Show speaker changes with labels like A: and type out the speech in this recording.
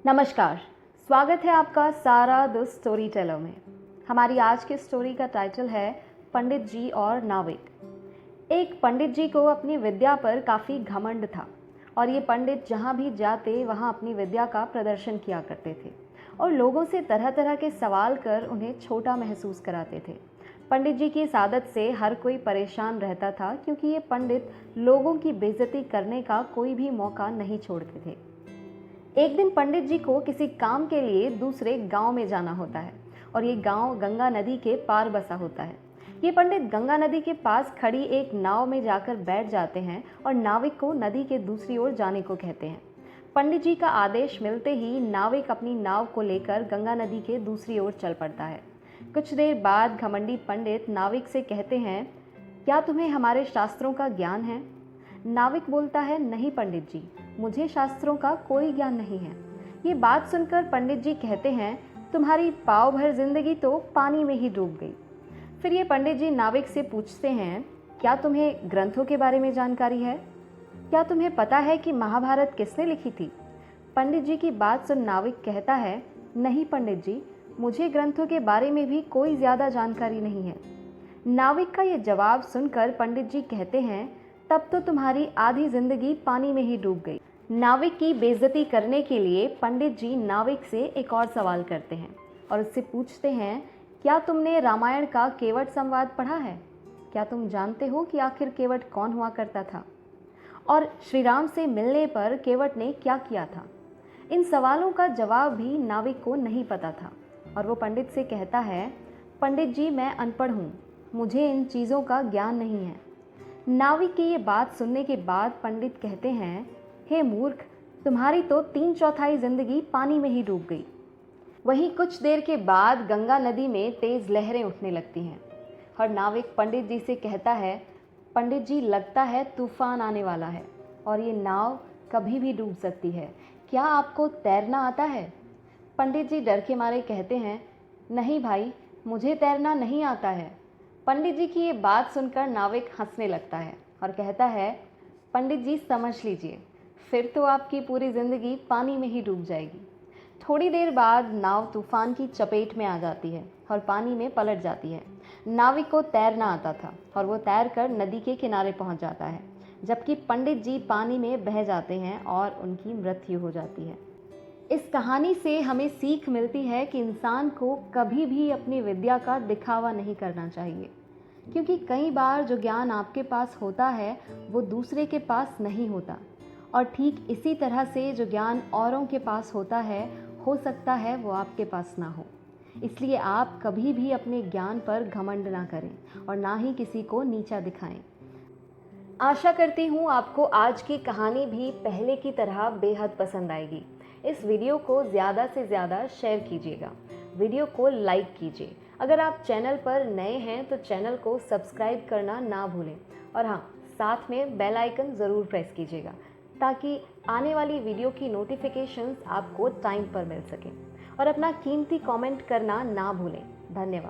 A: नमस्कार, स्वागत है आपका सारा द स्टोरी टेलर में। हमारी आज की स्टोरी का टाइटल है पंडित जी और नाविक। एक पंडित जी को अपनी विद्या पर काफ़ी घमंड था और ये पंडित जहाँ भी जाते वहाँ अपनी विद्या का प्रदर्शन किया करते थे और लोगों से तरह तरह के सवाल कर उन्हें छोटा महसूस कराते थे। पंडित जी की इस आदत से हर कोई परेशान रहता था क्योंकि ये पंडित लोगों की बेइज्जती करने का कोई भी मौका नहीं छोड़ते थे। एक दिन पंडित जी को किसी काम के लिए दूसरे गांव में जाना होता है और ये गांव गंगा नदी के पार बसा होता है। ये पंडित गंगा नदी के पास खड़ी एक नाव में जाकर बैठ जाते हैं और नाविक को नदी के दूसरी ओर जाने को कहते हैं। पंडित जी का आदेश मिलते ही नाविक अपनी नाव को लेकर गंगा नदी के दूसरी ओर चल पड़ता है। कुछ देर बाद घमंडी पंडित नाविक से कहते हैं, क्या तुम्हें हमारे शास्त्रों का ज्ञान है? नाविक बोलता है, नहीं पंडित जी, मुझे शास्त्रों का कोई ज्ञान नहीं है। ये बात सुनकर पंडित जी कहते हैं, तुम्हारी पाव भर जिंदगी तो पानी में ही डूब गई। फिर ये पंडित जी नाविक से पूछते हैं, क्या तुम्हें ग्रंथों के बारे में जानकारी है? क्या तुम्हें पता है कि महाभारत किसने लिखी थी? पंडित जी की बात सुन नाविक कहता है, नहीं पंडित जी, मुझे ग्रंथों के बारे में भी कोई ज़्यादा जानकारी नहीं है। नाविक का ये जवाब सुनकर पंडित जी कहते हैं, तब तो तुम्हारी आधी जिंदगी पानी में ही डूब गई। नाविक की बेइज्जती करने के लिए पंडित जी नाविक से एक और सवाल करते हैं और उससे पूछते हैं, क्या तुमने रामायण का केवट संवाद पढ़ा है? क्या तुम जानते हो कि आखिर केवट कौन हुआ करता था और श्री राम से मिलने पर केवट ने क्या किया था? इन सवालों का जवाब भी नाविक को नहीं पता था और वो पंडित से कहता है, पंडित जी, मैं अनपढ़ हूँ, मुझे इन चीज़ों का ज्ञान नहीं है। नाविक की ये बात सुनने के बाद पंडित कहते हैं, हे मूर्ख, तुम्हारी तो 3/4 जिंदगी पानी में ही डूब गई। वहीं कुछ देर के बाद गंगा नदी में तेज लहरें उठने लगती हैं और नाविक पंडित जी से कहता है, पंडित जी, लगता है तूफान आने वाला है और ये नाव कभी भी डूब सकती है। क्या आपको तैरना आता है? पंडित जी डर के मारे कहते हैं, नहीं भाई, मुझे तैरना नहीं आता है। पंडित जी की ये बात सुनकर नाविक हंसने लगता है और कहता है, पंडित जी समझ लीजिए, फिर तो आपकी पूरी ज़िंदगी पानी में ही डूब जाएगी। थोड़ी देर बाद नाव तूफान की चपेट में आ जाती है और पानी में पलट जाती है। नाविक को तैरना आता था और वो तैरकर नदी के किनारे पहुंच जाता है, जबकि पंडित जी पानी में बह जाते हैं और उनकी मृत्यु हो जाती है। इस कहानी से हमें सीख मिलती है कि इंसान को कभी भी अपनी विद्या का दिखावा नहीं करना चाहिए, क्योंकि कई बार जो ज्ञान आपके पास होता है वो दूसरे के पास नहीं होता और ठीक इसी तरह से जो ज्ञान औरों के पास होता है, हो सकता है वो आपके पास ना हो। इसलिए आप कभी भी अपने ज्ञान पर घमंड ना करें और ना ही किसी को नीचा दिखाएं। आशा करती हूँ आपको आज की कहानी भी पहले की तरह बेहद पसंद आएगी। इस वीडियो को ज़्यादा से ज़्यादा शेयर कीजिएगा, वीडियो को लाइक कीजिए। अगर आप चैनल पर नए हैं तो चैनल को सब्सक्राइब करना ना भूलें और हाँ, साथ में बेल आइकन ज़रूर प्रेस कीजिएगा ताकि आने वाली वीडियो की नोटिफिकेशंस आपको टाइम पर मिल सकें। और अपना कीमती कमेंट करना ना भूलें। धन्यवाद।